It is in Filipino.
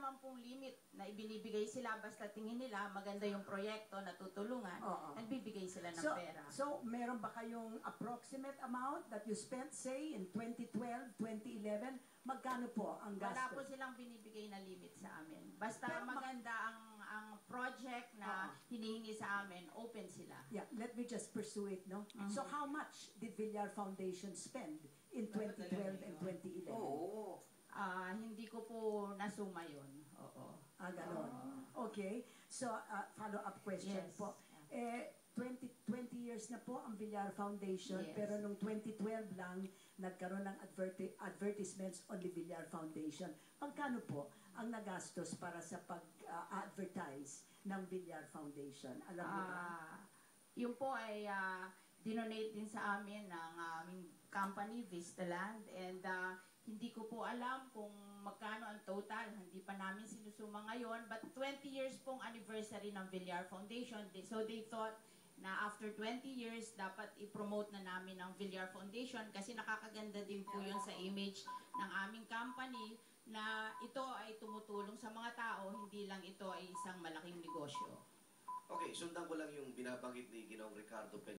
naman pong limit na ibinibigay sila basta tingin nila maganda yung proyekto na tutulungan, nagbibigay sila ng pera. So, meron ba kayong approximate amount that you spent, say, in 2012, 2011? Magkano po ang gastos? Wala po silang binibigay na limit sa amin. Basta maganda ang project na hinihingi sa amin, open sila. Yeah, let me just pursue it, no? So, how much did Villar Foundation spend in 2012 and 2011? Hindi ko po nasuma yun. Oo. Ganon. Okay. So, follow-up question po. 20 years na po ang Villar Foundation, pero nung 2012 lang, nagkaroon ng advertisements on the Villar Foundation. Pagkano po ang nagastos para sa pag-advertise ng Villar Foundation? Alam mo ba? Yun po ay dinonate din sa amin ng aming company, Vistaland, and hindi ko po alam kung magkano ang total. Hindi pa namin sinusuma ngayon. But 20 years pong anniversary ng Villar Foundation. So they thought na after 20 years, dapat i-promote na namin ang Villar Foundation kasi nakakaganda din po yun sa image ng aming company na ito ay tumutulong sa mga tao, hindi lang ito ay isang malaking negosyo. Okay, sundan ko lang yung binabanggit ni Ginoong Ricardo